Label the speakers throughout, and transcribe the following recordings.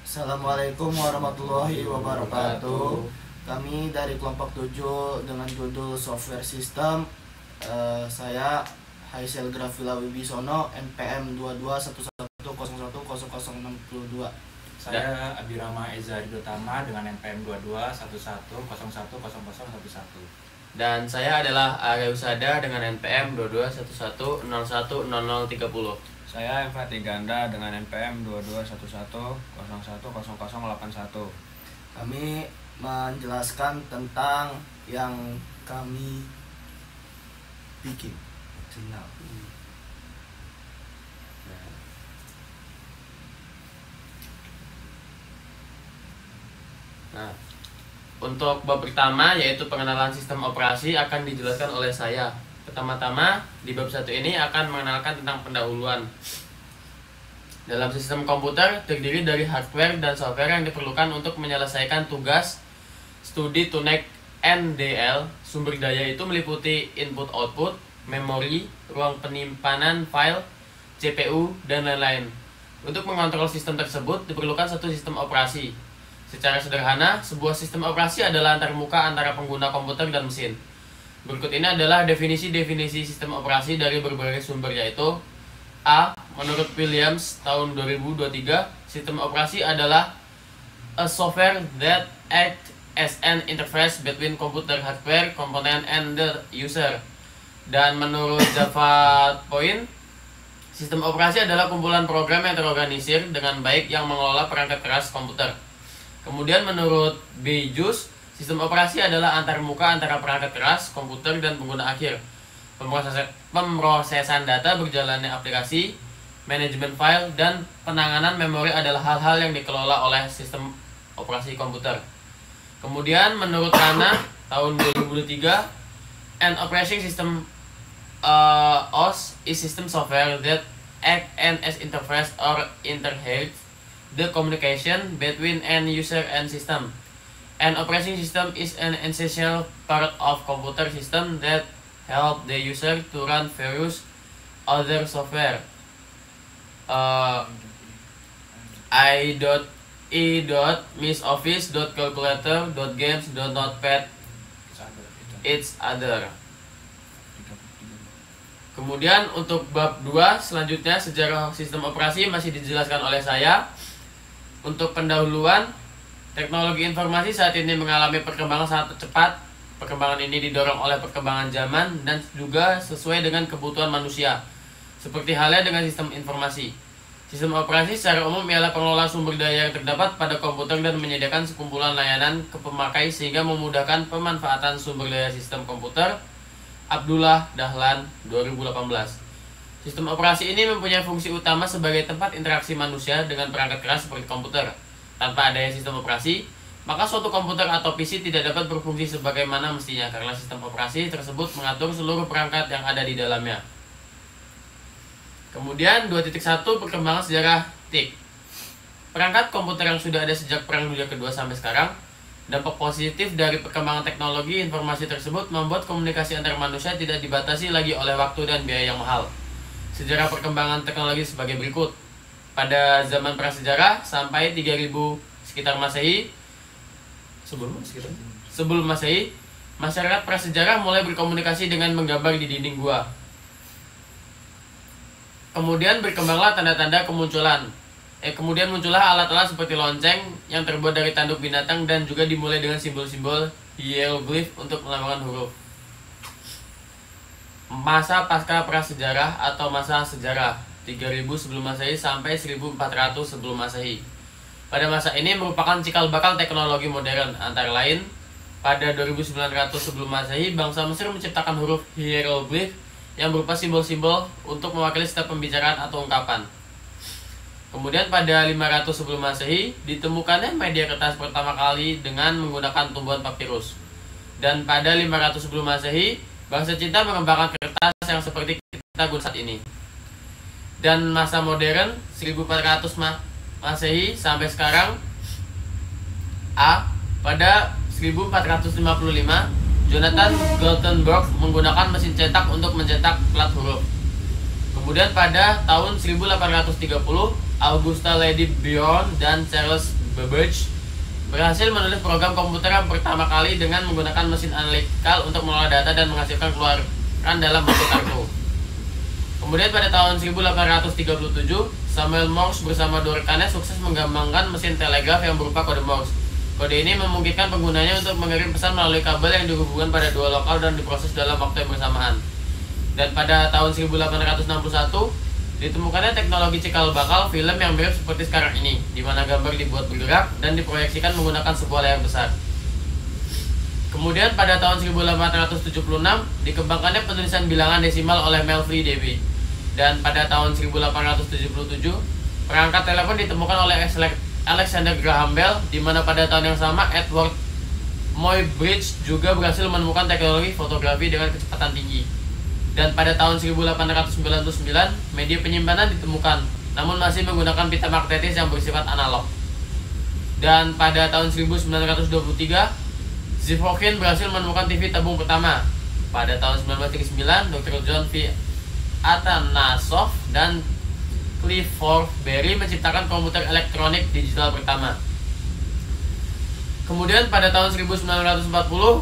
Speaker 1: Assalamualaikum warahmatullahi wabarakatuh. Kami dari kelompok 7 dengan judul Software System. Saya Haisel Grafila Wibisono, NPM 2211010062.
Speaker 2: Saya Abirama Eza Ridotama dengan NPM 2211010011.
Speaker 3: Dan saya adalah Arya Usada dengan NPM 2211010030.
Speaker 4: Saya Fatih Ganda dengan NPM 2211010081.
Speaker 1: Kami menjelaskan tentang yang kami bikin.
Speaker 3: Nah, untuk bab pertama yaitu pengenalan sistem operasi akan dijelaskan oleh saya. Pertama-tama di bab 1 ini akan mengenalkan tentang pendahuluan. Dalam sistem komputer terdiri dari hardware dan software yang diperlukan untuk menyelesaikan tugas studi tunek NDL. Sumber daya itu meliputi input-output, memori, ruang penyimpanan file, CPU, dan lain-lain. Untuk mengontrol sistem tersebut diperlukan satu sistem operasi. Secara sederhana, sebuah sistem operasi adalah antarmuka antara pengguna komputer dan mesin. Berikut ini adalah definisi-definisi sistem operasi dari berbagai sumber, yaitu A. Menurut Williams tahun 2023, sistem operasi adalah a software that act as an interface between computer hardware component and the user. Dan menurut Java Point, sistem operasi adalah kumpulan program yang terorganisir dengan baik yang mengelola perangkat keras komputer. Kemudian menurut B. Jus, sistem operasi adalah antarmuka antara perangkat keras, komputer, dan pengguna akhir. Pemrosesan data, berjalannya aplikasi, manajemen file, dan penanganan memori adalah hal-hal yang dikelola oleh sistem operasi komputer. Kemudian menurut Rana tahun 2003, an operating system OS is system software that act as interface or interheads the communication between end user and system. An operating system is an essential part of computer system that help the user to run various other software. I.E. Office, Calculator, Games, Notepad, it's other. Kemudian untuk bab 2 selanjutnya sejarah sistem operasi masih dijelaskan oleh saya. Untuk pendahuluan, teknologi informasi saat ini mengalami perkembangan sangat cepat. Perkembangan ini didorong oleh perkembangan zaman dan juga sesuai dengan kebutuhan manusia. Seperti halnya dengan sistem informasi. Sistem operasi secara umum ialah pengelola sumber daya yang terdapat pada komputer dan menyediakan sekumpulan layanan ke pemakai sehingga memudahkan pemanfaatan sumber daya sistem komputer. Abdullah Dahlan 2018. Sistem operasi ini mempunyai fungsi utama sebagai tempat interaksi manusia dengan perangkat keras seperti komputer. Tanpa adanya sistem operasi, maka suatu komputer atau PC tidak dapat berfungsi sebagaimana mestinya karena sistem operasi tersebut mengatur seluruh perangkat yang ada di dalamnya. Kemudian 2.1 perkembangan sejarah TIC. Perangkat komputer yang sudah ada sejak Perang Dunia Kedua sampai sekarang. Dampak positif dari perkembangan teknologi informasi tersebut membuat komunikasi antar manusia tidak dibatasi lagi oleh waktu dan biaya yang mahal. Sejarah perkembangan teknologi sebagai berikut. Pada zaman prasejarah sampai 3000 sekitar Masehi, sebelum Masehi, masyarakat prasejarah mulai berkomunikasi dengan menggambar di dinding gua. Kemudian berkembanglah tanda-tanda kemudian muncullah alat-alat seperti lonceng yang terbuat dari tanduk binatang dan juga dimulai dengan simbol-simbol hieroglif untuk melambangkan huruf. Masa pasca prasejarah atau masa sejarah 3000 sebelum Masehi sampai 1400 sebelum Masehi. Pada masa ini merupakan cikal bakal teknologi modern. Antara lain, pada 2900 sebelum Masehi, bangsa Mesir menciptakan huruf hieroglif yang berupa simbol-simbol untuk mewakili setiap pembicaraan atau ungkapan. Kemudian pada 500 sebelum Masehi, ditemukannya media kertas pertama kali dengan menggunakan tumbuhan papirus. Dan pada 500 sebelum Masehi, bangsa Cina mengembangkan kertas yang seperti kita gunakan saat ini. Dan masa modern 1400 Masehi sampai sekarang. A. Pada 1455, Jonathan Gutenberg menggunakan mesin cetak untuk mencetak plat huruf. Kemudian pada tahun 1830, Augusta Lady Bjorn dan Charles Babbage berhasil menulis program komputer yang pertama kali dengan menggunakan mesin analikal untuk mengolah data dan menghasilkan keluaran dalam bentuk kartu. Kemudian pada tahun 1837, Samuel Morse bersama dua rekannya sukses mengembangkan mesin telegraf yang berupa kode Morse. Kode ini memungkinkan penggunanya untuk mengirim pesan melalui kabel yang dihubungkan pada dua lokal dan diproses dalam waktu yang bersamaan. Dan pada tahun 1861, ditemukannya teknologi cikal bakal film yang mirip seperti sekarang ini, di mana gambar dibuat bergerak dan diproyeksikan menggunakan sebuah layar besar. Kemudian pada tahun 1876 dikembangkannya penulisan bilangan desimal oleh Melville Debye. Dan pada tahun 1877 perangkat telepon ditemukan oleh Alexander Graham Bell, di mana pada tahun yang sama Edward Muybridge juga berhasil menemukan teknologi fotografi dengan kecepatan tinggi. Dan pada tahun 1899 media penyimpanan ditemukan, namun masih menggunakan pita magnetis yang bersifat analog. Dan pada tahun 1923 Zhivago berhasil menemukan TV tabung pertama. Pada tahun 1939 Dr. John V. Atanasov dan Clifford Berry menciptakan komputer elektronik digital pertama. Kemudian pada tahun 1940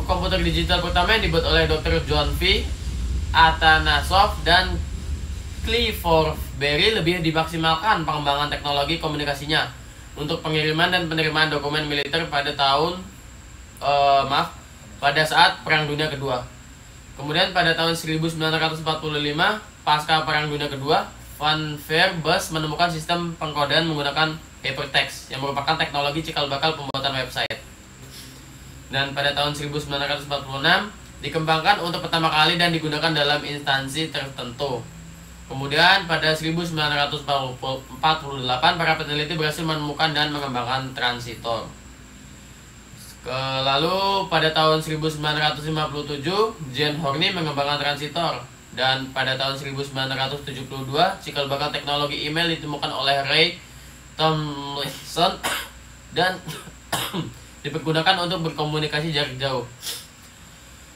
Speaker 3: komputer digital pertama yang dibuat oleh Dr. John V. Atanasov dan Clifford Berry lebih dimaksimalkan pengembangan teknologi komunikasinya untuk pengiriman dan penerimaan dokumen militer pada saat Perang Dunia Kedua. Kemudian pada tahun 1945 pasca Perang Dunia Kedua, Van Fairbus menemukan sistem pengkodean menggunakan hypertext yang merupakan teknologi cikal bakal pembuatan website. Dan pada tahun 1946 dikembangkan untuk pertama kali dan digunakan dalam instansi tertentu. Kemudian pada 1948 para peneliti berhasil menemukan dan mengembangkan transitor. Lalu pada tahun 1957 Jane Horney mengembangkan transitor. Dan pada tahun 1972 cikal bakal teknologi email ditemukan oleh Ray Tomlinson dan dipergunakan untuk berkomunikasi jarak jauh.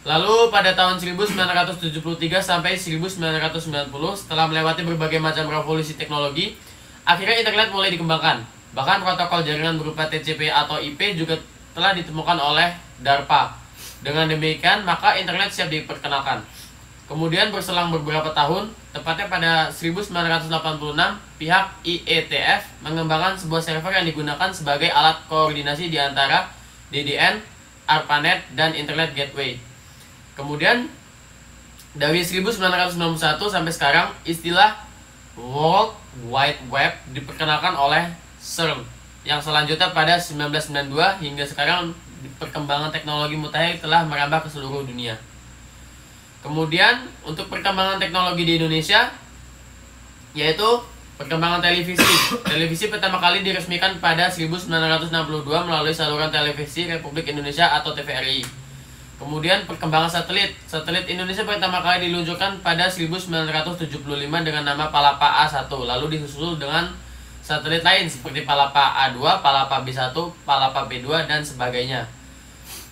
Speaker 3: Lalu pada tahun 1973 sampai 1990 setelah melewati berbagai macam revolusi teknologi, akhirnya internet mulai dikembangkan. Bahkan protokol jaringan berupa TCP atau IP juga telah ditemukan oleh DARPA. Dengan demikian, maka internet siap diperkenalkan. Kemudian berselang beberapa tahun, tepatnya pada 1986, pihak IETF mengembangkan sebuah server yang digunakan sebagai alat koordinasi di antara DDN, ARPANET, dan Internet Gateway. Kemudian dari 1991 sampai sekarang istilah World Wide Web diperkenalkan oleh CERN, yang selanjutnya pada 1992 hingga sekarang perkembangan teknologi mutakhir telah merambah ke seluruh dunia. Kemudian untuk perkembangan teknologi di Indonesia yaitu perkembangan televisi. Televisi pertama kali diresmikan pada 1962 melalui saluran televisi Republik Indonesia atau TVRI. Kemudian perkembangan satelit. Satelit Indonesia pertama kali diluncurkan pada 1975 dengan nama Palapa A1, lalu disusul dengan satelit lain seperti Palapa A2, Palapa B1, Palapa B2 dan sebagainya.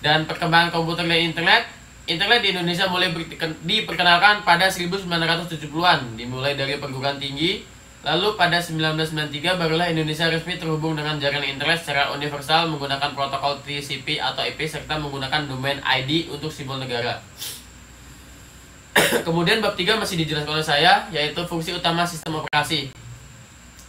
Speaker 3: Dan perkembangan komputer dan internet. Internet di Indonesia mulai diperkenalkan pada 1970-an, dimulai dari perguruan tinggi. Lalu pada 1993 barulah Indonesia resmi terhubung dengan jaringan internet secara universal menggunakan protokol TCP atau IP serta menggunakan domain ID untuk simbol negara. Kemudian bab 3 masih dijelaskan oleh saya, yaitu fungsi utama sistem operasi.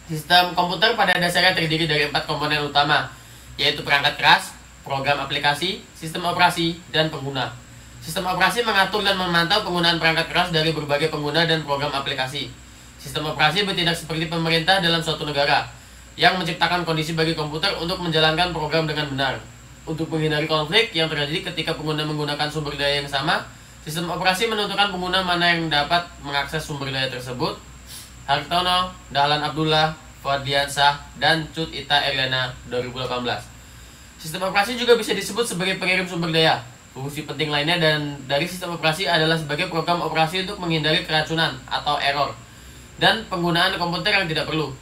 Speaker 3: Sistem komputer pada dasarnya terdiri dari 4 komponen utama, yaitu perangkat keras, program aplikasi, sistem operasi, dan pengguna. Sistem operasi mengatur dan memantau penggunaan perangkat keras dari berbagai pengguna dan program aplikasi. Sistem operasi bertindak seperti pemerintah dalam suatu negara yang menciptakan kondisi bagi komputer untuk menjalankan program dengan benar. Untuk menghindari konflik yang terjadi ketika pengguna menggunakan sumber daya yang sama, sistem operasi menentukan pengguna mana yang dapat mengakses sumber daya tersebut. Hartono, Dahlan Abdullah, Fadliansah, dan Cut Ita Erlena 2018. Sistem operasi juga bisa disebut sebagai pengirim sumber daya. Fungsi penting lainnya dan dari sistem operasi adalah sebagai program operasi untuk menghindari keracunan atau error dan penggunaan komputer yang tidak perlu.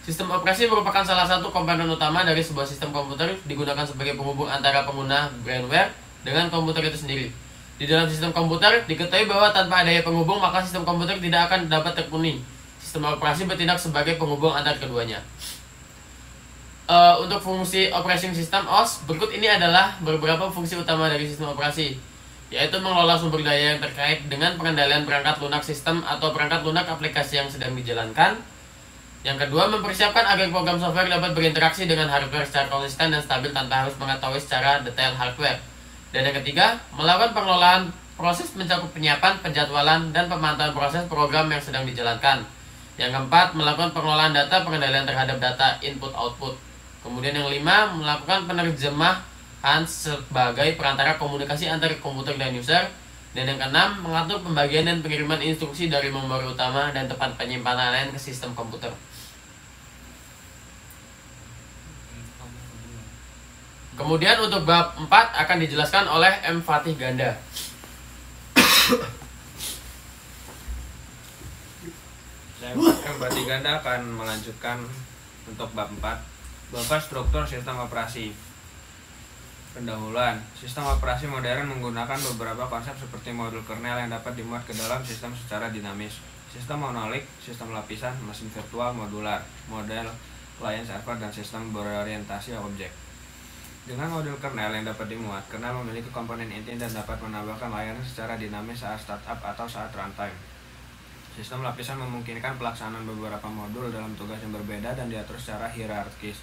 Speaker 3: Sistem operasi merupakan salah satu komponen utama dari sebuah sistem komputer, digunakan sebagai penghubung antara pengguna brainware dengan komputer itu sendiri. Di dalam sistem komputer, diketahui bahwa tanpa adanya penghubung maka sistem komputer tidak akan dapat terpenuhi. Sistem operasi bertindak sebagai penghubung antar keduanya. Untuk fungsi operating system OS, berikut ini adalah beberapa fungsi utama dari sistem operasi, yaitu mengelola sumber daya yang terkait dengan pengendalian perangkat lunak sistem atau perangkat lunak aplikasi yang sedang dijalankan. Yang kedua, mempersiapkan agar program software dapat berinteraksi dengan hardware secara konsisten dan stabil tanpa harus mengetahui secara detail hardware. Dan yang ketiga, melakukan pengelolaan proses mencakup penyiapan, penjadwalan, dan pemantauan proses program yang sedang dijalankan. Yang keempat, melakukan pengelolaan data, pengendalian terhadap data input-output. Kemudian yang kelima, melakukan penerjemahan sebagai perantara komunikasi antara komputer dan user. Dan yang keenam, mengatur pembagian dan pengiriman instruksi dari memori utama dan tempat penyimpanan lain ke sistem komputer. Kemudian untuk bab 4 akan dijelaskan oleh M. Fatih Ganda.
Speaker 4: M. Fatih Ganda akan melanjutkan untuk bab 4. Bab struktur sistem operasi. Pendahuluan. Sistem operasi modern menggunakan beberapa konsep seperti modul kernel yang dapat dimuat ke dalam sistem secara dinamis. Sistem monolik, sistem lapisan, mesin virtual modular, model client server, dan sistem berorientasi objek. Dengan modul kernel yang dapat dimuat, kernel memiliki komponen inti dan dapat menambahkan layanan secara dinamis saat startup atau saat runtime. Sistem lapisan memungkinkan pelaksanaan beberapa modul dalam tugas yang berbeda dan diatur secara hierarkis.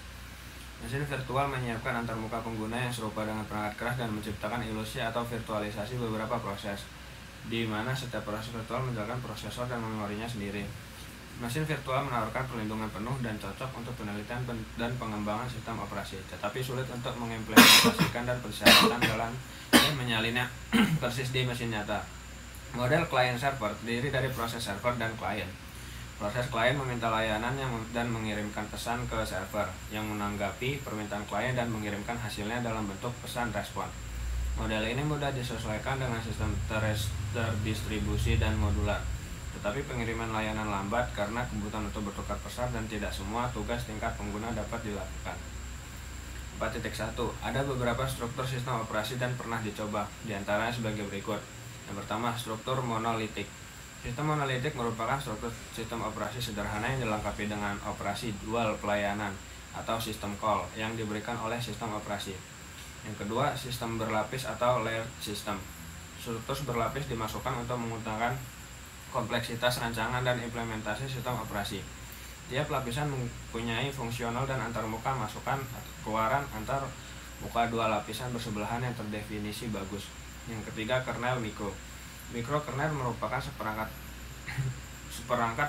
Speaker 4: Mesin virtual menyiapkan antarmuka pengguna yang serupa dengan perangkat keras dan menciptakan ilusi atau virtualisasi beberapa proses, di mana setiap proses virtual menjalankan prosesor dan memorinya sendiri. Mesin virtual menawarkan perlindungan penuh dan cocok untuk penelitian dan pengembangan sistem operasi, tetapi sulit untuk mengimplementasikan dan persyaratan dalam menyalinnya persis di mesin nyata. Model client server terdiri dari proses server dan klien. Proses klien meminta layanan dan mengirimkan pesan ke server yang menanggapi permintaan klien dan mengirimkan hasilnya dalam bentuk pesan respon. Model ini mudah disesuaikan dengan sistem terdistribusi dan modular, tetapi pengiriman layanan lambat karena kebutuhan untuk bertukar pesan dan tidak semua tugas tingkat pengguna dapat dilakukan. 4.1. Ada beberapa struktur sistem operasi dan pernah dicoba, diantaranya sebagai berikut. Yang pertama, struktur monolitik. Sistem monolitik merupakan struktur sistem operasi sederhana yang dilengkapi dengan operasi dual pelayanan atau sistem call yang diberikan oleh sistem operasi. Yang kedua, sistem berlapis atau layered system. Struktur berlapis dimasukkan untuk mengutamakan kompleksitas rancangan dan implementasi sistem operasi. Tiap lapisan mempunyai fungsional dan antarmuka masukan keluaran antar muka dua lapisan bersebelahan yang terdefinisi bagus. Yang ketiga, kernel mikro. Mikrokernel merupakan seperangkat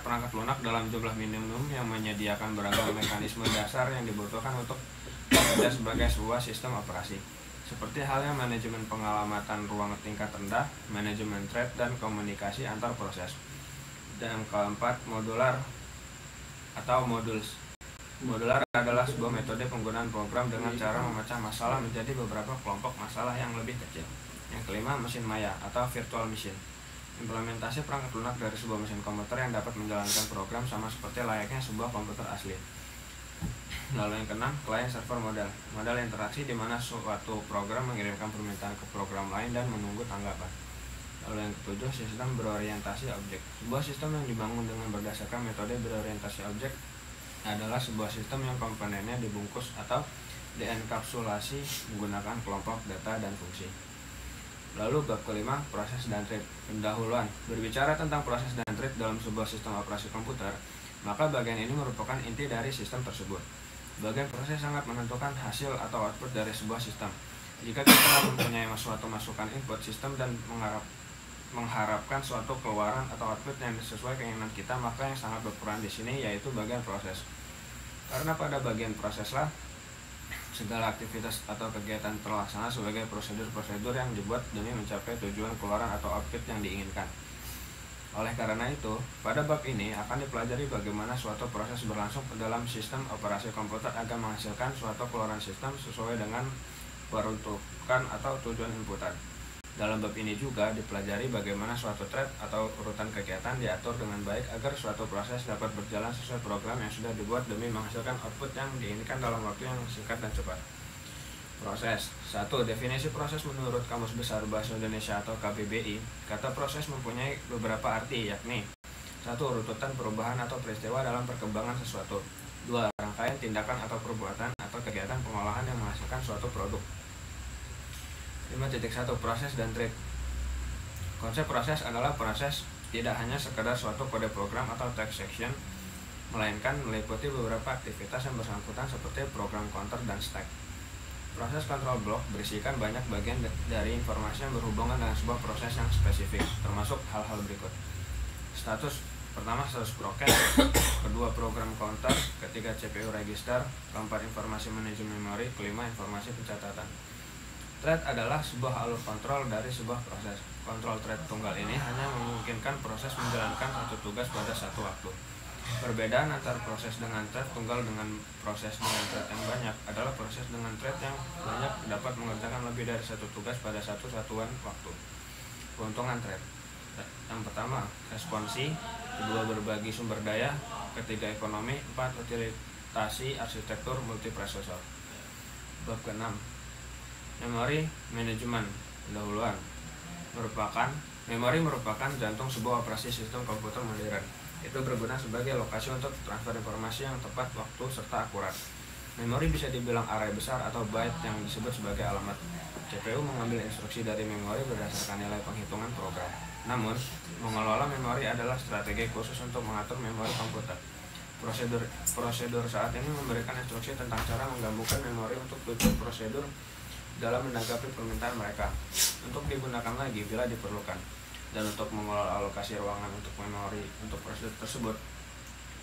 Speaker 4: perangkat lunak dalam jumlah minimum yang menyediakan beragam mekanisme dasar yang dibutuhkan untuk bekerja sebagai sebuah sistem operasi, seperti halnya manajemen pengalamatan ruang tingkat rendah, manajemen thread, dan komunikasi antar proses. Dan yang keempat, modular atau modules. Modular adalah sebuah metode penggunaan program dengan cara memecah masalah menjadi beberapa kelompok masalah yang lebih kecil. Yang kelima, mesin maya atau virtual machine. Implementasi perangkat lunak dari sebuah mesin komputer yang dapat menjalankan program sama seperti layaknya sebuah komputer asli. Lalu yang keenam, client server model. Model interaksi di mana suatu program mengirimkan permintaan ke program lain dan menunggu tanggapan. Lalu yang ketujuh, sistem berorientasi objek. Sebuah sistem yang dibangun dengan berdasarkan metode berorientasi objek adalah sebuah sistem yang komponennya dibungkus atau dienkapsulasi menggunakan kelompok data dan fungsi. Lalu bab kelima, proses dan thread. Pendahuluan. Berbicara tentang proses dan thread dalam sebuah sistem operasi komputer, maka bagian ini merupakan inti dari sistem tersebut. Bagian proses sangat menentukan hasil atau output dari sebuah sistem. Jika kita mempunyai suatu masukan input sistem dan mengharapkan suatu keluaran atau output yang sesuai keinginan kita, maka yang sangat berperan di sini yaitu bagian proses. Karena pada bagian proseslah segala aktivitas atau kegiatan terlaksana sebagai prosedur-prosedur yang dibuat demi mencapai tujuan keluaran atau output yang diinginkan. Oleh karena itu, pada bab ini akan dipelajari bagaimana suatu proses berlangsung dalam sistem operasi komputer agar menghasilkan suatu keluaran sistem sesuai dengan peruntukan atau tujuan inputan. Dalam bab ini juga dipelajari bagaimana suatu thread atau urutan kegiatan diatur dengan baik agar suatu proses dapat berjalan sesuai program yang sudah dibuat demi menghasilkan output yang diinginkan dalam waktu yang singkat dan cepat. Proses. 1. Definisi proses menurut Kamus Besar Bahasa Indonesia atau KBBI. Kata proses mempunyai beberapa arti, yakni 1. Urutan perubahan atau peristiwa dalam perkembangan sesuatu. 2. Rangkaian tindakan atau perbuatan atau kegiatan pengolahan yang menghasilkan suatu produk. 5.1 Proses dan trait. Konsep proses adalah proses tidak hanya sekedar suatu kode program atau text section, melainkan meliputi beberapa aktivitas yang bersangkutan seperti program counter dan stack. Proses control block berisikan banyak bagian dari informasi yang berhubungan dengan sebuah proses yang spesifik, termasuk hal-hal berikut. Status pertama, status broken. Kedua, program counter. Ketiga, CPU register. Keempat, informasi manajemen memori. Kelima, informasi pencatatan. Thread adalah sebuah alur kontrol dari sebuah proses. Kontrol thread tunggal ini hanya memungkinkan proses menjalankan satu tugas pada satu waktu. Perbedaan antara proses dengan thread tunggal dengan proses dengan thread yang banyak adalah proses dengan thread yang banyak dapat mengerjakan lebih dari satu tugas pada satu satuan waktu. Keuntungan thread. Yang pertama, responsi. Kedua, berbagi sumber daya. Ketiga, ekonomi. 4, utilitasi arsitektur multiprosesor. Bab ke-6, memori manajemen. Pendahuluan. Memori merupakan jantung sebuah operasi sistem komputer modern. Itu berguna sebagai lokasi untuk transfer informasi yang tepat waktu serta akurat. Memori bisa dibilang array besar atau byte yang disebut sebagai alamat. CPU mengambil instruksi dari memori berdasarkan nilai penghitungan program. Namun, mengelola memori adalah strategi khusus untuk mengatur memori komputer. Prosedur saat ini memberikan instruksi tentang cara menggabungkan memori untuk tujuan prosedur dalam menanggapi permintaan mereka, untuk digunakan lagi bila diperlukan, dan untuk mengelola alokasi ruangan untuk memori untuk prosedur tersebut.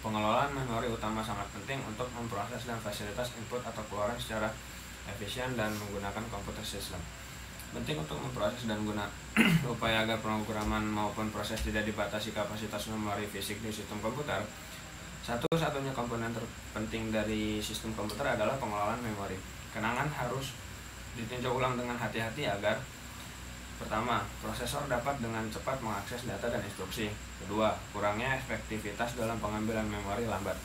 Speaker 4: Pengelolaan memori utama sangat penting untuk memproses dan fasilitas input atau keluaran secara efisien dan menggunakan komputer sistem. Penting untuk memproses dan guna upaya agar pemrograman maupun proses tidak dibatasi kapasitas memori fisik di sistem komputer. Satu-satunya komponen terpenting dari sistem komputer adalah pengelolaan memori. Kenangan harus ditinjau ulang dengan hati-hati agar: pertama, prosesor dapat dengan cepat mengakses data dan instruksi. Kedua, kurangnya efektivitas dalam pengambilan memori lambat.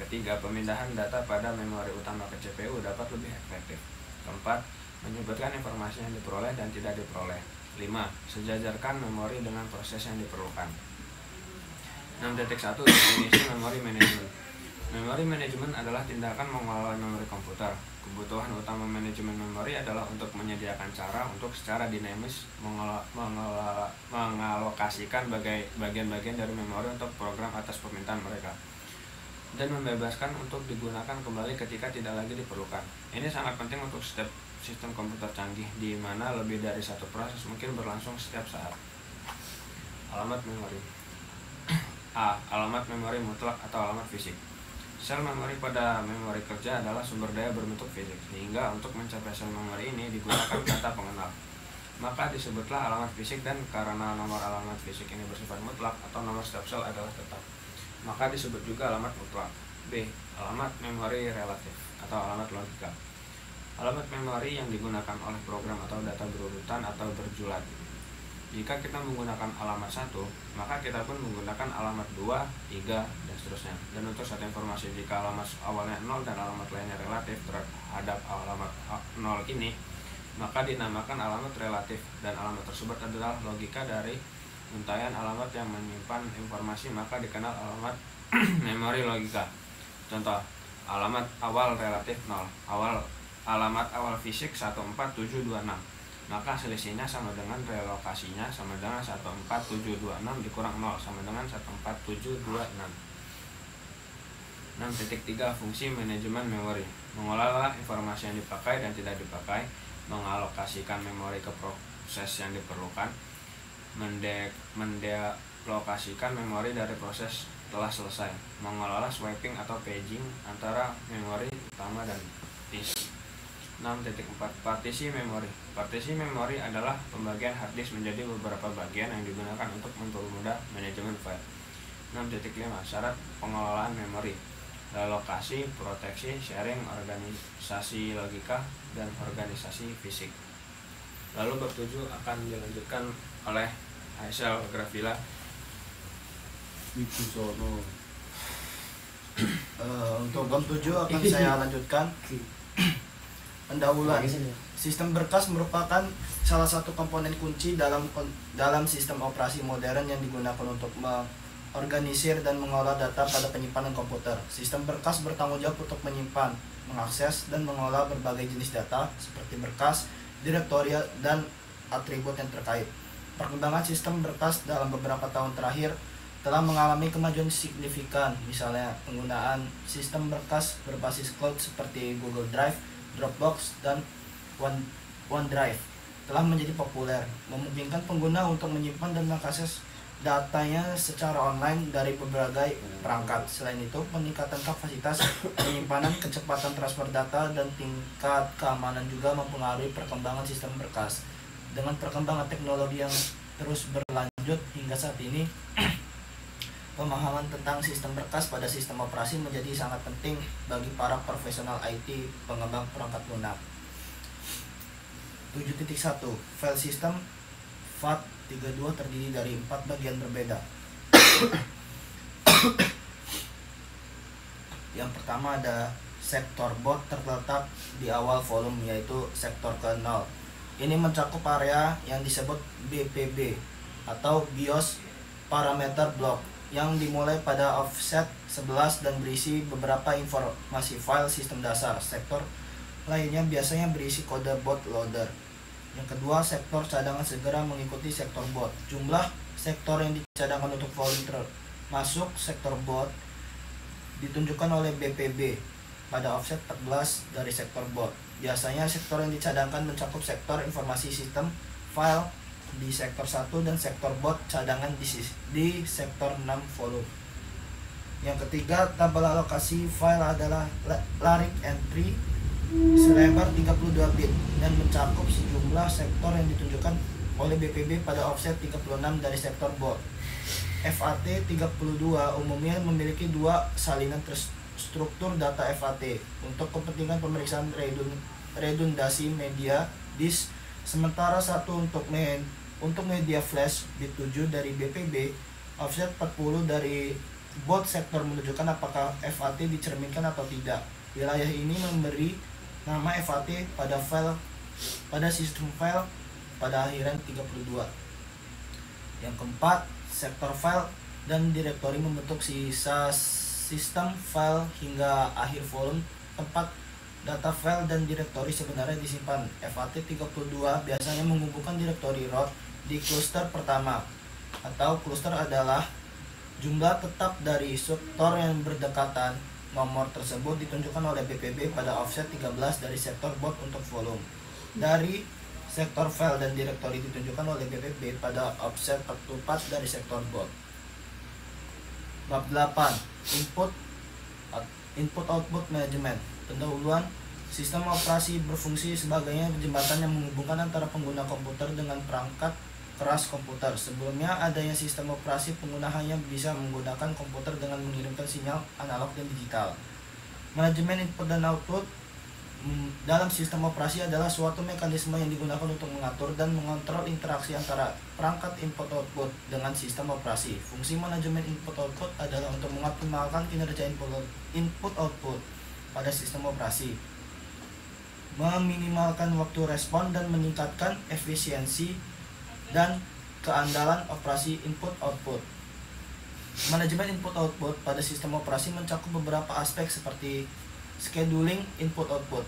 Speaker 4: Ketiga, pemindahan data pada memori utama ke CPU dapat lebih efektif. Keempat, menyebutkan informasi yang diperoleh dan tidak diperoleh. 5. Sejajarkan memori dengan proses yang diperlukan. 6.1 Definisi memori manajemen. Memori manajemen adalah tindakan mengelola memori komputer. Kebutuhan utama manajemen memori adalah untuk menyediakan cara untuk secara dinamis mengalokasikan bagian-bagian dari memori untuk program atas permintaan mereka, dan membebaskan untuk digunakan kembali ketika tidak lagi diperlukan. Ini sangat penting untuk setiap sistem komputer canggih, di mana lebih dari satu proses mungkin berlangsung setiap saat. Alamat memori. A. Alamat memori mutlak atau alamat fisik. Sel memori pada memori kerja adalah sumber daya berbentuk fisik, sehingga untuk mencapai sel memori ini digunakan kata pengenal. Maka disebutlah alamat fisik, dan karena nomor alamat fisik ini bersifat mutlak atau nomor setiap sel adalah tetap, maka disebut juga alamat mutlak. B. Alamat memori relatif atau alamat logika. Alamat memori yang digunakan oleh program atau data berurutan atau berjulat. Jika kita menggunakan alamat 1, maka kita pun menggunakan alamat 2, 3, dan seterusnya. Dan untuk satu informasi, jika alamat awalnya 0 dan alamat lainnya relatif terhadap alamat 0 ini, maka dinamakan alamat relatif, dan alamat tersebut adalah logika dari untayan alamat yang menyimpan informasi, maka dikenal alamat memori logika. Contoh, alamat awal relatif 0, alamat awal fisik 14726. Maka selisihnya sama dengan relokasinya sama dengan 14726 dikurang 0 sama dengan 14726. 6.3 Fungsi manajemen memori. Mengelola informasi yang dipakai dan tidak dipakai, mengalokasikan memori ke proses yang diperlukan, mendelokasikan memori dari proses telah selesai, mengelola swapping atau paging antara memori utama dan disk. 6.4 Partisi memori. Partisi memori adalah pembagian hard disk menjadi beberapa bagian yang digunakan untuk mempermudah manajemen file. 6.5 Syarat pengelolaan memori. Relokasi, proteksi, sharing, organisasi logika, dan organisasi fisik. Lalu bab 7 akan dilanjutkan oleh Aisel Grafila.
Speaker 1: Untuk bab 7 akan saya lanjutkan. Pendahuluan. Sistem berkas merupakan salah satu komponen kunci dalam sistem operasi modern yang digunakan untuk organisir dan mengolah data pada penyimpanan komputer. Sistem berkas bertanggung jawab untuk menyimpan, mengakses, dan mengolah berbagai jenis data seperti berkas, direktori, dan atribut yang terkait. Perkembangan sistem berkas dalam beberapa tahun terakhir telah mengalami kemajuan signifikan. Misalnya penggunaan sistem berkas berbasis cloud seperti Google Drive, Dropbox, dan OneDrive telah menjadi populer, memungkinkan pengguna untuk menyimpan dan mengakses datanya secara online dari berbagai perangkat. Selain itu, peningkatan kapasitas penyimpanan, kecepatan transfer data, dan tingkat keamanan juga mempengaruhi perkembangan sistem berkas. Dengan perkembangan teknologi yang terus berlanjut hingga saat ini, pemahaman tentang sistem berkas pada sistem operasi menjadi sangat penting bagi para profesional IT pengembang perangkat lunak. 7.1 File system FAT32 terdiri dari 4 bagian berbeda. Yang pertama ada sektor boot terletak di awal volume, yaitu sektor ke-0. Ini mencakup area yang disebut BPB atau BIOS Parameter Block, yang dimulai pada offset 11 dan berisi beberapa informasi file sistem dasar. Sektor lainnya biasanya berisi kode bootloader. Yang kedua, sektor cadangan segera mengikuti sektor boot. Jumlah sektor yang dicadangkan untuk volume termasuk sektor boot ditunjukkan oleh BPB pada offset 14 dari sektor boot. Biasanya sektor yang dicadangkan mencakup sektor informasi sistem file di sektor 1 dan sektor boot cadangan di sektor 6 volume. Yang ketiga, tabel alokasi file adalah larik entry selebar 32 bit dan mencakup sejumlah sektor yang ditunjukkan oleh BPB pada offset 36 dari sektor boot. FAT32 umumnya memiliki dua salinan struktur data FAT untuk kepentingan pemeriksaan redundasi media disk, sementara satu untuk media flash bit 7 dari BPB. Offset 40 dari boot sektor menunjukkan apakah FAT dicerminkan atau tidak. Wilayah ini memberi nama FAT pada sistem file pada akhiran 32. Yang keempat, sektor file dan direktori membentuk sisa sistem file hingga akhir volume. Tempat data file dan direktori sebenarnya disimpan. FAT32 biasanya mengumpulkan direktori root di cluster pertama, atau cluster adalah jumlah tetap dari sektor yang berdekatan. Nomor tersebut ditunjukkan oleh BPB pada offset 13 dari sektor boot untuk volume. Dari sektor file dan direktori ditunjukkan oleh BPB pada offset 44 dari sektor boot. Bab 8. Input output management. Pendahuluan. Sistem operasi berfungsi sebagai jembatan yang menghubungkan antara pengguna komputer dengan perangkat keras komputer. Sebelumnya adanya sistem operasi, pengguna hanya bisa menggunakan komputer dengan mengirimkan sinyal analog dan digital. Manajemen input dan output dalam sistem operasi adalah suatu mekanisme yang digunakan untuk mengatur dan mengontrol interaksi antara perangkat input output dengan sistem operasi. Fungsi manajemen input output adalah untuk mengoptimalkan kinerja input output pada sistem operasi, meminimalkan waktu respon, dan meningkatkan efisiensi dan keandalan operasi input-output. Manajemen input-output pada sistem operasi mencakup beberapa aspek seperti scheduling input-output,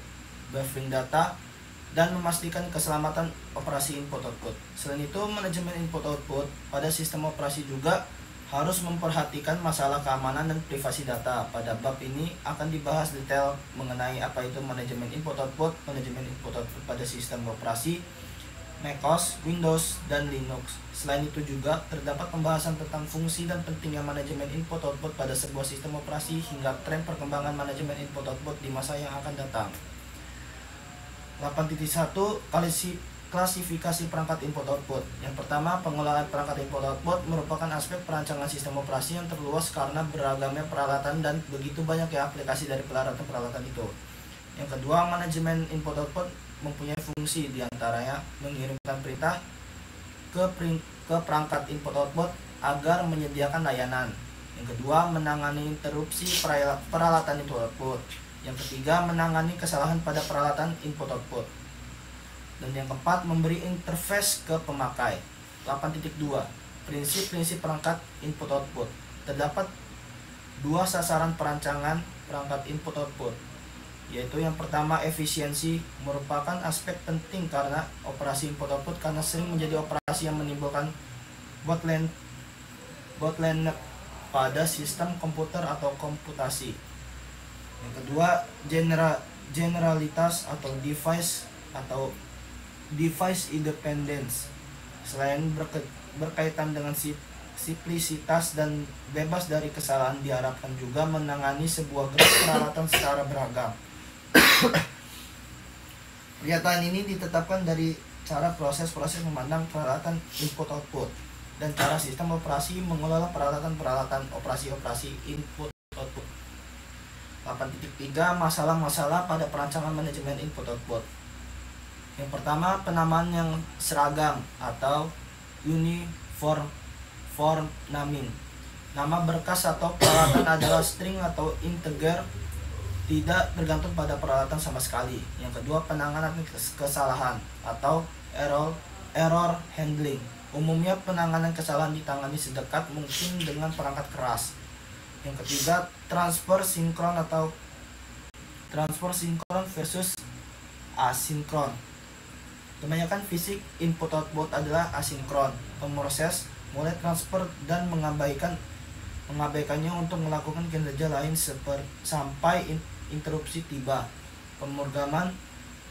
Speaker 1: buffering data, dan memastikan keselamatan operasi input-output. Selain itu, manajemen input-output pada sistem operasi juga harus memperhatikan masalah keamanan dan privasi data. Pada bab ini akan dibahas detail mengenai apa itu manajemen input-output, manajemen input-output pada sistem operasi macOS, Windows, dan Linux. Selain itu juga terdapat pembahasan tentang fungsi dan pentingnya manajemen input-output pada sebuah sistem operasi hingga tren perkembangan manajemen input-output di masa yang akan datang. 8.1 Klasifikasi perangkat input-output. Yang pertama, pengelolaan perangkat input-output merupakan aspek perancangan sistem operasi yang terluas karena beragamnya peralatan dan begitu banyaknya aplikasi dari peralatan-peralatan itu. Yang kedua, manajemen input-output mempunyai fungsi diantaranya mengirimkan perintah ke perangkat input-output agar menyediakan layanan. Yang kedua, menangani interupsi peralatan input-output. Yang ketiga, menangani kesalahan pada peralatan input-output. Dan yang keempat, memberi interface ke pemakai. 8.2 Prinsip-prinsip perangkat input-output. terdapat dua sasaran perancangan perangkat input-output, yaitu yang pertama efisiensi, merupakan aspek penting karena operasi input-output karena sering menjadi operasi yang menimbulkan bottleneck pada sistem komputer atau komputasi. Yang kedua, generalitas atau device independence. Selain berkaitan dengan simplisitas dan bebas dari kesalahan, diharapkan juga menangani sebuah grup peralatan secara beragam. Pernyataan ini ditetapkan dari cara proses-proses memandang peralatan input-output dan cara sistem operasi mengelola peralatan-peralatan operasi-operasi input-output. 8.3 Masalah-masalah pada perancangan manajemen input-output. Yang pertama, penamaan yang seragam atau uniform naming. Nama berkas atau peralatan adalah string atau integer, tidak bergantung pada peralatan sama sekali. Yang kedua, penanganan kesalahan atau error handling. Umumnya penanganan kesalahan ditangani sedekat mungkin dengan perangkat keras. Yang ketiga, transfer sinkron versus asinkron. Kebanyakan fisik input-output adalah asinkron. Pemroses mulai transfer dan mengabaikannya untuk melakukan kinerja lain sampai interupsi tiba. Pemrograman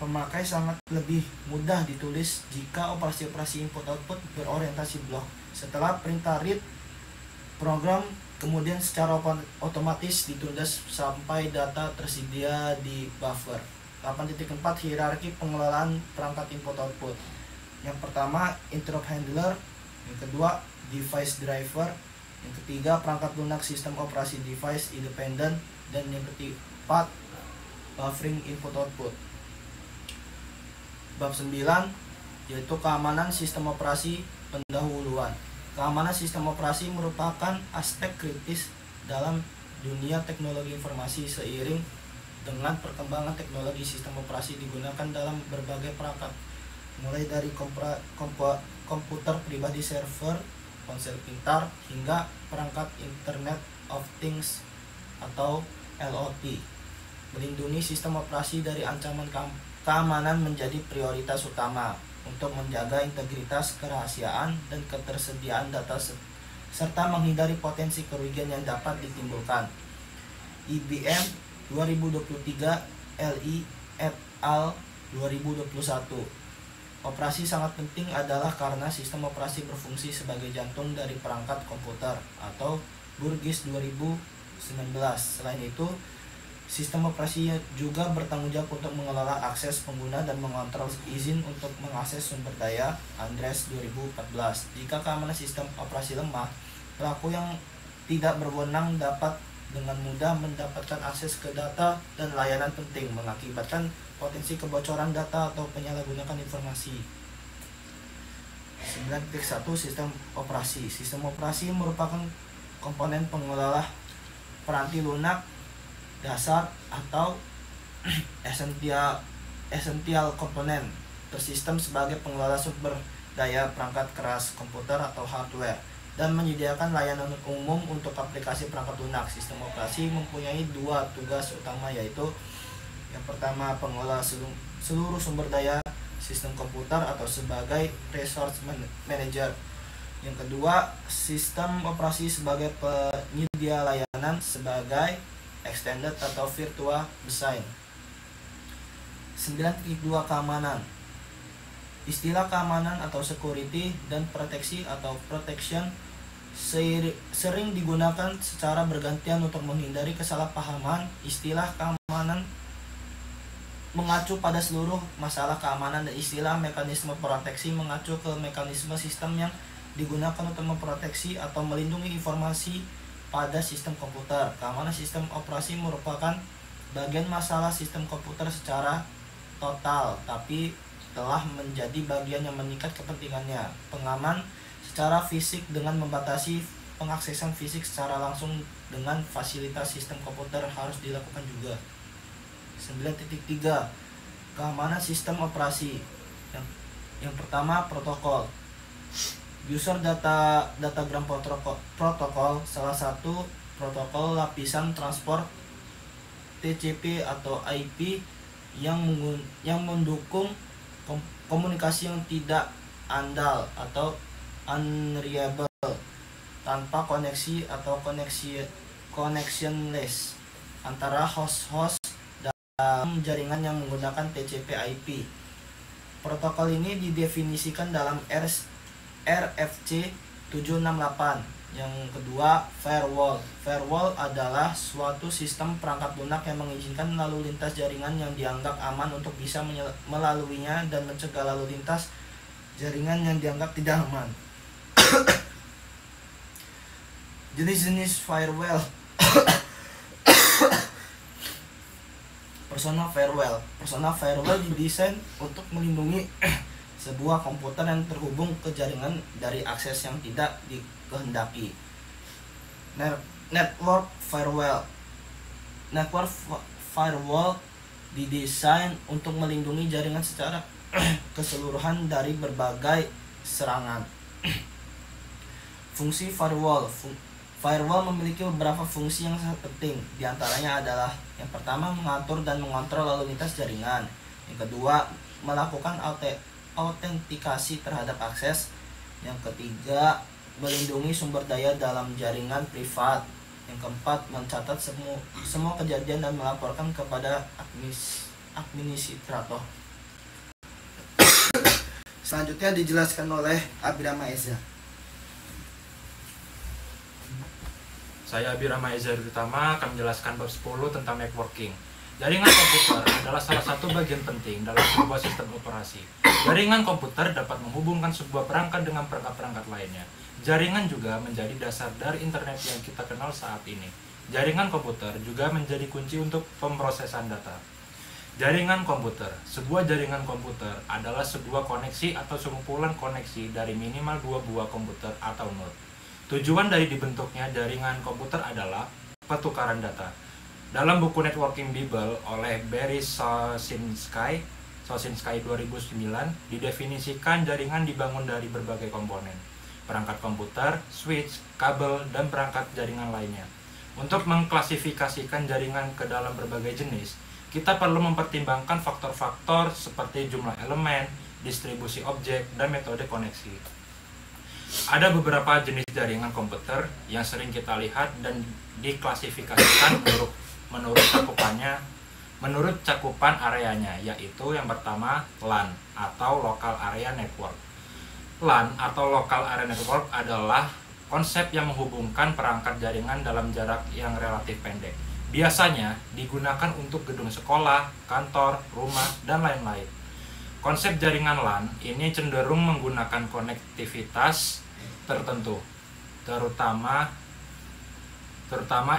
Speaker 1: pemakai sangat lebih mudah ditulis jika operasi-operasi input-output berorientasi blok. Setelah perintah read, program kemudian secara otomatis ditunda sampai data tersedia di buffer. 8.4 Hierarki pengelolaan perangkat input-output. Yang pertama, interrupt handler. Yang kedua, device driver. Yang ketiga, perangkat lunak sistem operasi device independent. Dan yang keempat, buffering input-output. Bab 9 yaitu keamanan sistem operasi pendahuluan. Keamanan sistem operasi merupakan aspek kritis dalam dunia teknologi informasi. Seiring dengan perkembangan teknologi, sistem operasi digunakan dalam berbagai perangkat, mulai dari komputer pribadi, server, ponsel pintar, hingga perangkat Internet of Things atau IoT. Melindungi sistem operasi dari ancaman keamanan menjadi prioritas utama untuk menjaga integritas, kerahasiaan, dan ketersediaan data serta menghindari potensi kerugian yang dapat ditimbulkan. IBM 2023 LI et al. 2021. Operasi sangat penting adalah karena sistem operasi berfungsi sebagai jantung dari perangkat komputer atau Burgess 2019. Selain itu, sistem operasi juga bertanggung jawab untuk mengelola akses pengguna dan mengontrol izin untuk mengakses sumber daya. Andres 2014. Jika keamanan sistem operasi lemah, pelaku yang tidak berwenang dapat dengan mudah mendapatkan akses ke data dan layanan penting, mengakibatkan potensi kebocoran data atau penyalahgunaan informasi. 9.1 Sistem operasi. Sistem operasi merupakan komponen pengelola peranti lunak dasar atau essential komponen bersistem sebagai pengelola sumber daya perangkat keras komputer atau hardware dan menyediakan layanan umum untuk aplikasi perangkat lunak. Sistem operasi mempunyai dua tugas utama, yaitu yang pertama, pengelola seluruh sumber daya sistem komputer atau sebagai resource manager. Yang kedua, sistem operasi sebagai penyedia layanan sebagai extended atau virtual machine. 9.2 Keamanan. Istilah keamanan atau security dan proteksi atau protection sering digunakan secara bergantian untuk menghindari kesalahpahaman. Istilah keamanan mengacu pada seluruh masalah keamanan dan istilah mekanisme proteksi mengacu ke mekanisme sistem yang digunakan untuk memproteksi atau melindungi informasi pada sistem komputer. Keamanan sistem operasi merupakan bagian masalah sistem komputer secara total, tapi telah menjadi bagian yang meningkat kepentingannya. Pengaman secara fisik dengan membatasi pengaksesan fisik secara langsung dengan fasilitas sistem komputer harus dilakukan juga. 9.3 Keamanan sistem operasi. Yang pertama, protokol. User datagram protokol salah satu protokol lapisan transport TCP atau IP yang mendukung komunikasi yang tidak andal atau unreliable tanpa koneksi atau connectionless antara host-host dalam jaringan yang menggunakan TCP/IP. Protokol ini didefinisikan dalam RFC 768. Yang kedua, firewall. Firewall adalah suatu sistem perangkat lunak yang mengizinkan lalu lintas jaringan yang dianggap aman untuk bisa melaluinya dan mencegah lalu lintas jaringan yang dianggap tidak aman. Jenis-jenis firewall. Persona firewall didesain untuk melindungi sebuah komputer yang terhubung ke jaringan dari akses yang tidak dikehendaki. Network firewall didesain untuk melindungi jaringan secara keseluruhan dari berbagai serangan. Fungsi firewall memiliki beberapa fungsi yang sangat penting. Di antaranya adalah yang pertama, mengatur dan mengontrol lalu lintas jaringan. Yang kedua, melakukan autentikasi terhadap akses. Yang ketiga, melindungi sumber daya dalam jaringan privat. Yang keempat, mencatat semua kejadian dan melaporkan kepada administrator. Selanjutnya dijelaskan oleh Abirama Eza.
Speaker 2: Saya Abirama Eza Utama akan menjelaskan bab 10 tentang networking. Jaringan komputer adalah salah satu bagian penting dalam sebuah sistem operasi. Jaringan komputer dapat menghubungkan sebuah perangkat dengan perangkat-perangkat lainnya. Jaringan juga menjadi dasar dari internet yang kita kenal saat ini. Jaringan komputer juga menjadi kunci untuk pemrosesan data. Jaringan komputer. Sebuah jaringan komputer adalah sebuah koneksi atau sekumpulan koneksi dari minimal 2 buah komputer atau node. Tujuan dari dibentuknya jaringan komputer adalah pertukaran data. Dalam buku Networking Bible oleh Barry Sosinsky 2009, didefinisikan jaringan dibangun dari berbagai komponen, perangkat komputer, switch, kabel, dan perangkat jaringan lainnya. Untuk mengklasifikasikan jaringan ke dalam berbagai jenis, kita perlu mempertimbangkan faktor-faktor seperti jumlah elemen, distribusi objek, dan metode koneksi. Ada beberapa jenis jaringan komputer yang sering kita lihat dan diklasifikasikan menurut cakupan areanya, yaitu yang pertama LAN atau Local Area Network. LAN atau Local Area Network adalah konsep yang menghubungkan perangkat jaringan dalam jarak yang relatif pendek. Biasanya digunakan untuk gedung sekolah, kantor, rumah, dan lain-lain. Konsep jaringan LAN ini cenderung menggunakan konektivitas tertentu, terutama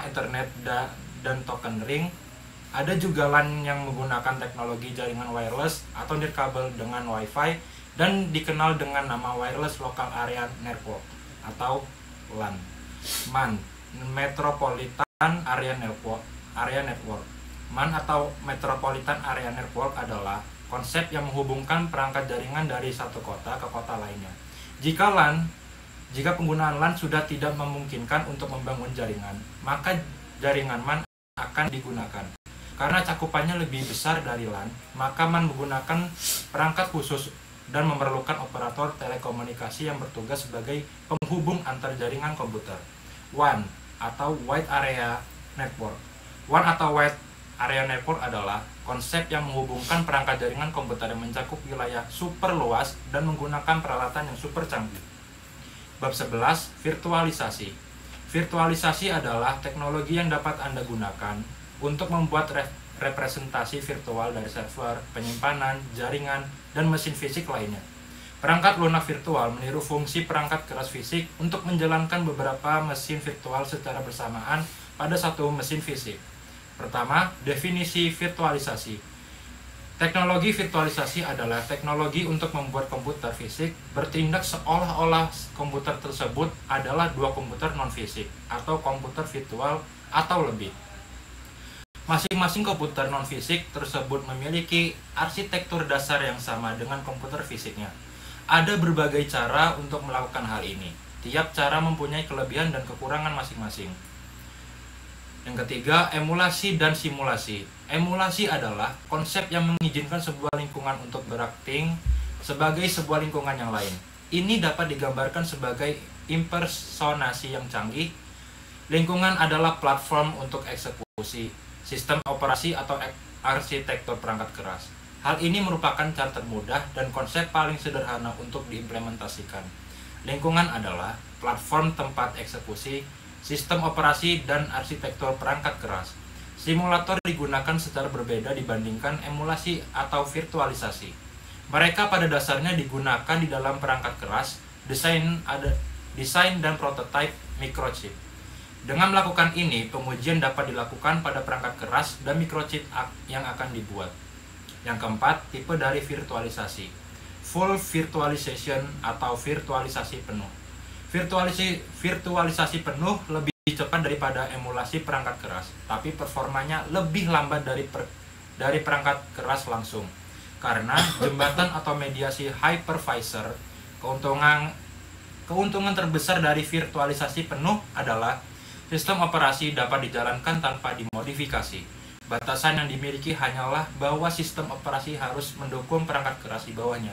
Speaker 2: Ethernet dan token ring. Ada juga LAN yang menggunakan teknologi jaringan wireless atau nirkabel dengan Wi-Fi dan dikenal dengan nama Wireless Local Area Network atau LAN. MAN, Metropolitan Area Network. MAN atau Metropolitan Area Network adalah konsep yang menghubungkan perangkat jaringan dari satu kota ke kota lainnya. Jika penggunaan LAN sudah tidak memungkinkan untuk membangun jaringan, maka jaringan MAN akan digunakan. Karena cakupannya lebih besar dari LAN, maka MAN menggunakan perangkat khusus dan memerlukan operator telekomunikasi yang bertugas sebagai penghubung antar jaringan komputer. WAN atau Wide Area Network. WAN atau Wide Area Network adalah konsep yang menghubungkan perangkat jaringan komputer yang mencakup wilayah super luas dan menggunakan peralatan yang super canggih. Bab 11, virtualisasi. Virtualisasi adalah teknologi yang dapat Anda gunakan untuk membuat representasi virtual dari server, penyimpanan, jaringan, dan mesin fisik lainnya. Perangkat lunak virtual meniru fungsi perangkat keras fisik untuk menjalankan beberapa mesin virtual secara bersamaan pada satu mesin fisik. Pertama, definisi virtualisasi. Teknologi virtualisasi adalah teknologi untuk membuat komputer fisik bertindak seolah-olah komputer tersebut adalah dua komputer non-fisik atau komputer virtual atau lebih. Masing-masing komputer non-fisik tersebut memiliki arsitektur dasar yang sama dengan komputer fisiknya. Ada berbagai cara untuk melakukan hal ini. Tiap cara mempunyai kelebihan dan kekurangan masing-masing. Yang ketiga, emulasi dan simulasi. Emulasi adalah konsep yang mengizinkan sebuah lingkungan untuk berakting sebagai sebuah lingkungan yang lain. Ini dapat digambarkan sebagai impersonasi yang canggih. Lingkungan adalah platform untuk eksekusi sistem operasi atau arsitektur perangkat keras. Hal ini merupakan cara termudah dan konsep paling sederhana untuk diimplementasikan. Lingkungan adalah platform tempat eksekusi sistem operasi dan arsitektur perangkat keras. Simulator digunakan secara berbeda dibandingkan emulasi atau virtualisasi. Mereka pada dasarnya digunakan di dalam perangkat keras, desain dan prototipe microchip. Dengan melakukan ini, pengujian dapat dilakukan pada perangkat keras dan microchip yang akan dibuat. Yang keempat, tipe dari virtualisasi. Full virtualization atau virtualisasi penuh. Virtualisasi penuh lebih cepat daripada emulasi perangkat keras, tapi performanya lebih lambat dari perangkat keras langsung. Karena jembatan atau mediasi hypervisor, keuntungan terbesar dari virtualisasi penuh adalah sistem operasi dapat dijalankan tanpa dimodifikasi. Batasan yang dimiliki hanyalah bahwa sistem operasi harus mendukung perangkat keras di bawahnya.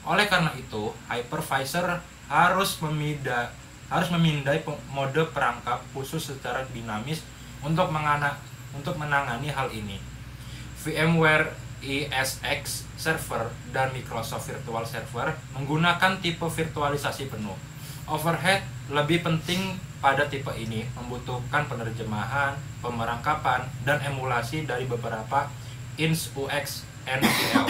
Speaker 2: Oleh karena itu, hypervisor harus memindai mode perangkap khusus secara dinamis untuk menangani hal ini. VMware ESX Server dan Microsoft Virtual Server menggunakan tipe virtualisasi penuh. Overhead lebih penting pada tipe ini, membutuhkan penerjemahan, pemerangkapan, dan emulasi dari beberapa ins UX NCL.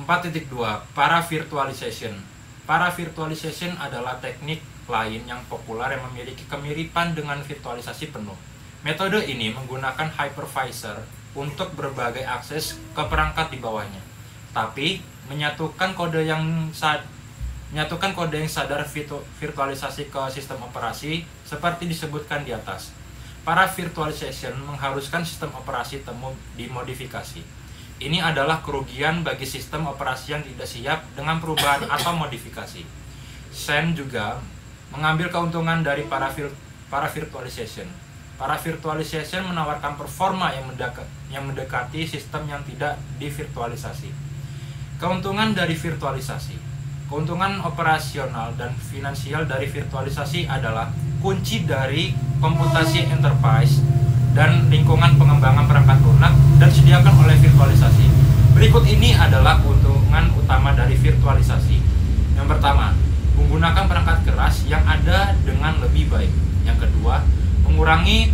Speaker 2: 4.2 Paravirtualization. Paravirtualization adalah teknik lain yang populer yang memiliki kemiripan dengan virtualisasi penuh. Metode ini menggunakan hypervisor untuk berbagai akses ke perangkat di bawahnya, tapi menyatukan kode yang sadar virtualisasi ke sistem operasi seperti disebutkan di atas. Paravirtualization mengharuskan sistem operasi dimodifikasi. Ini adalah kerugian bagi sistem operasi yang tidak siap dengan perubahan atau modifikasi. Sen juga mengambil keuntungan dari paravirtualization. Paravirtualization menawarkan performa yang mendekati sistem yang tidak divirtualisasi. Keuntungan dari virtualisasi. Keuntungan operasional dan finansial dari virtualisasi adalah kunci dari komputasi enterprise dan lingkungan pengembangan perangkat lunak dan disediakan oleh virtualisasi. Berikut ini adalah keuntungan utama dari virtualisasi. Yang pertama, menggunakan perangkat keras yang ada dengan lebih baik. Yang kedua, mengurangi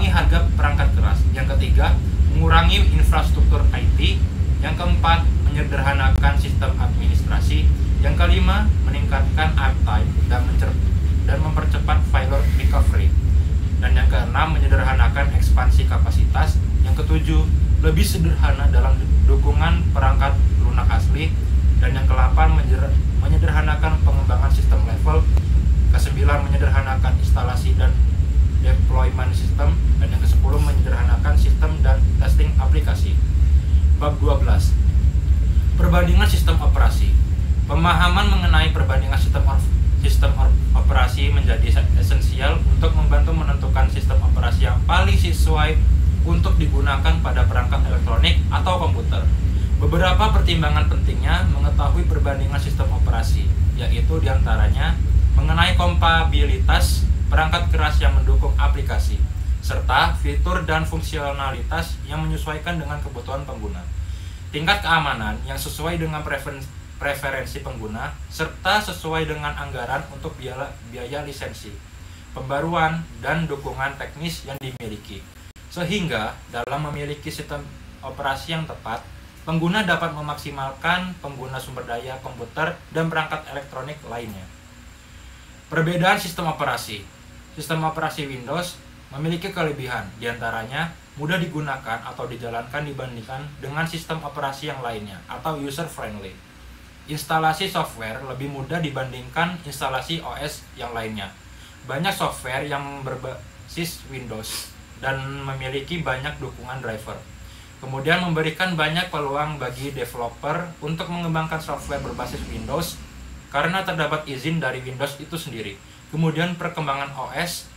Speaker 2: harga perangkat keras. Yang ketiga, mengurangi infrastruktur IT. Yang keempat, menyederhanakan sistem administrasi. Yang kelima, meningkatkan uptime dan mempercepat failure recovery. Dan yang keenam, menyederhanakan ekspansi kapasitas. Yang ketujuh, lebih sederhana dalam dukungan perangkat lunak asli. Dan yang ke-8, menyederhanakan pengembangan sistem level. Ke-9, menyederhanakan instalasi dan deployment sistem. Dan yang ke-10, menyederhanakan sistem dan testing aplikasi. Bab 12. Perbandingan sistem operasi. Pemahaman mengenai perbandingan sistem operasi menjadi esensial untuk membantu menentukan sistem operasi yang paling sesuai untuk digunakan pada perangkat elektronik atau komputer. Beberapa pertimbangan pentingnya mengetahui perbandingan sistem operasi, yaitu diantaranya mengenai kompatibilitas perangkat keras yang mendukung aplikasi, serta fitur dan fungsionalitas yang menyesuaikan dengan kebutuhan pengguna, tingkat keamanan yang sesuai dengan preferensi pengguna, serta sesuai dengan anggaran untuk biaya lisensi, pembaruan, dan dukungan teknis yang dimiliki. Sehingga, dalam memiliki sistem operasi yang tepat, pengguna dapat memaksimalkan pengguna sumber daya komputer dan perangkat elektronik lainnya. Perbedaan sistem operasi. Sistem operasi Windows memiliki kelebihan, diantaranya mudah digunakan atau dijalankan dibandingkan dengan sistem operasi yang lainnya atau user-friendly. Instalasi software lebih mudah dibandingkan instalasi OS yang lainnya. Banyak software yang berbasis Windows dan memiliki banyak dukungan driver. Kemudian memberikan banyak peluang bagi developer untuk mengembangkan software berbasis Windows karena terdapat izin dari Windows itu sendiri. Kemudian perkembangan OS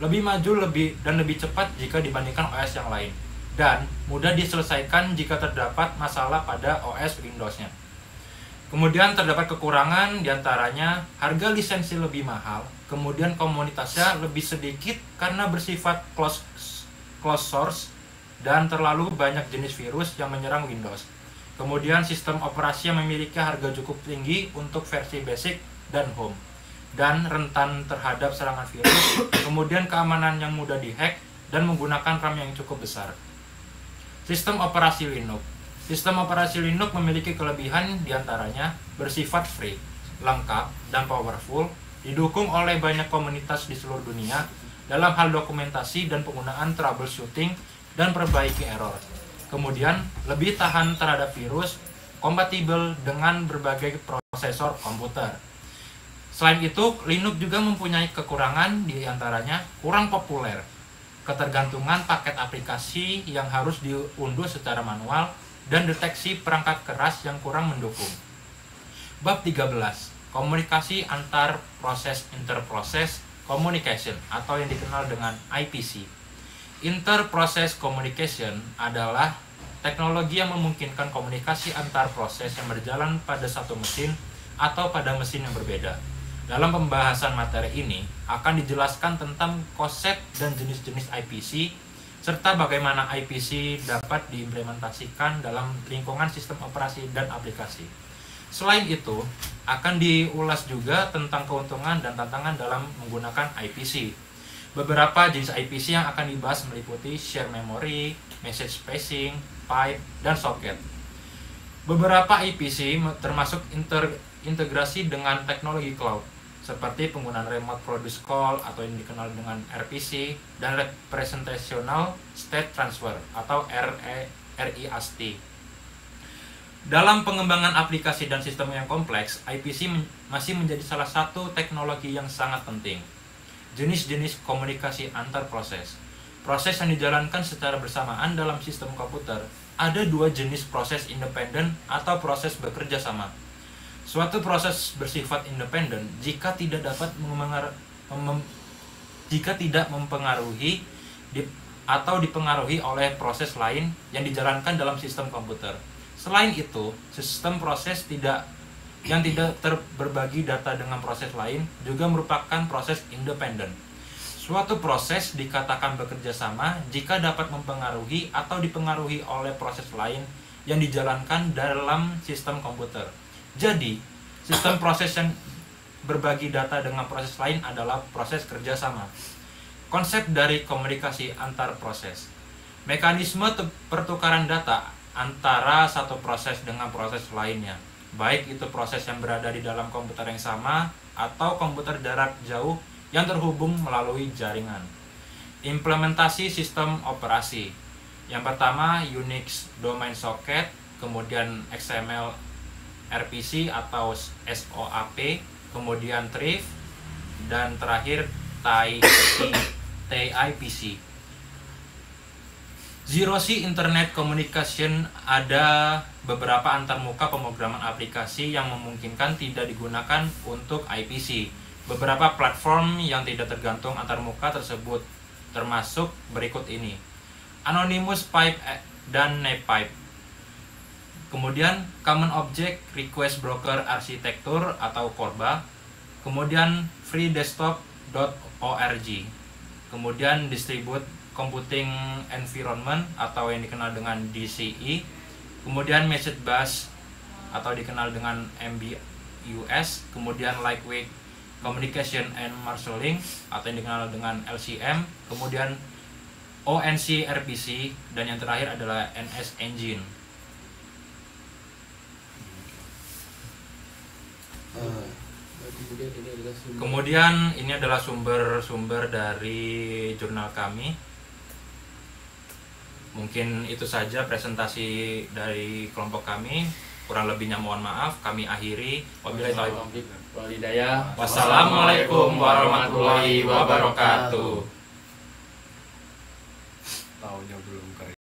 Speaker 2: lebih maju dan lebih cepat jika dibandingkan OS yang lain, dan mudah diselesaikan jika terdapat masalah pada OS Windows-nya. Kemudian terdapat kekurangan, diantaranya harga lisensi lebih mahal, kemudian komunitasnya lebih sedikit karena bersifat closed source, dan terlalu banyak jenis virus yang menyerang Windows. Kemudian sistem operasi yang memiliki harga cukup tinggi untuk versi basic dan home, dan rentan terhadap serangan virus. Kemudian keamanan yang mudah dihack dan menggunakan RAM yang cukup besar. Sistem operasi Linux. Sistem operasi Linux memiliki kelebihan, diantaranya bersifat free, lengkap, dan powerful, didukung oleh banyak komunitas di seluruh dunia dalam hal dokumentasi dan penggunaan troubleshooting dan perbaiki error. Kemudian lebih tahan terhadap virus, kompatibel dengan berbagai prosesor komputer. Selain itu, Linux juga mempunyai kekurangan, diantaranya kurang populer, ketergantungan paket aplikasi yang harus diunduh secara manual, dan deteksi perangkat keras yang kurang mendukung. Bab 13. Komunikasi antar proses interproses communication atau yang dikenal dengan IPC. Inter-process communication adalah teknologi yang memungkinkan komunikasi antar proses yang berjalan pada satu mesin atau pada mesin yang berbeda. Dalam pembahasan materi ini akan dijelaskan tentang konsep dan jenis-jenis IPC serta bagaimana IPC dapat diimplementasikan dalam lingkungan sistem operasi dan aplikasi. Selain itu, akan diulas juga tentang keuntungan dan tantangan dalam menggunakan IPC. Beberapa jenis IPC yang akan dibahas meliputi share memory, message passing, pipe, dan socket. Beberapa IPC termasuk integrasi dengan teknologi cloud, seperti penggunaan remote produce call atau yang dikenal dengan RPC, dan representational state transfer atau REST. Dalam pengembangan aplikasi dan sistem yang kompleks, IPC masih menjadi salah satu teknologi yang sangat penting. Jenis-jenis komunikasi antar proses. Proses yang dijalankan secara bersamaan dalam sistem komputer. Ada dua jenis proses independen atau proses bekerja sama. Suatu proses bersifat independen jika tidak dapat mempengaruhi atau dipengaruhi oleh proses lain yang dijalankan dalam sistem komputer. Selain itu, sistem proses yang tidak berbagi data dengan proses lain juga merupakan proses independen. Suatu proses dikatakan bekerja sama jika dapat mempengaruhi atau dipengaruhi oleh proses lain yang dijalankan dalam sistem komputer. Jadi, sistem proses yang berbagi data dengan proses lain adalah proses kerjasama. Konsep dari komunikasi antar proses. Mekanisme pertukaran data antara satu proses dengan proses lainnya, baik itu proses yang berada di dalam komputer yang sama atau komputer jarak jauh yang terhubung melalui jaringan. Implementasi sistem operasi. Yang pertama, Unix Domain Socket, kemudian XML RPC atau SOAP, kemudian Thrift, dan terakhir TIPC. Zero C Internet Communication. Ada beberapa antarmuka pemrograman aplikasi yang memungkinkan tidak digunakan untuk IPC. Beberapa platform yang tidak tergantung antarmuka tersebut termasuk berikut ini: Anonymous Pipe dan NetPipe. Kemudian Common Object Request Broker Architecture atau CORBA. Kemudian freedesktop.org. Kemudian Distributed Computing Environment atau yang dikenal dengan DCE. Kemudian Message Bus atau dikenal dengan MBUS. Kemudian Lightweight Communication and Marshalling atau yang dikenal dengan LCM. Kemudian ONC RPC, dan yang terakhir adalah NS Engine. Kemudian ini adalah sumber-sumber dari jurnal kami. Mungkin itu saja presentasi dari kelompok kami. Kurang lebihnya mohon maaf. Kami akhiri. Wabillahi taufiq wal hidayah. Wassalamualaikum warahmatullahi wabarakatuh.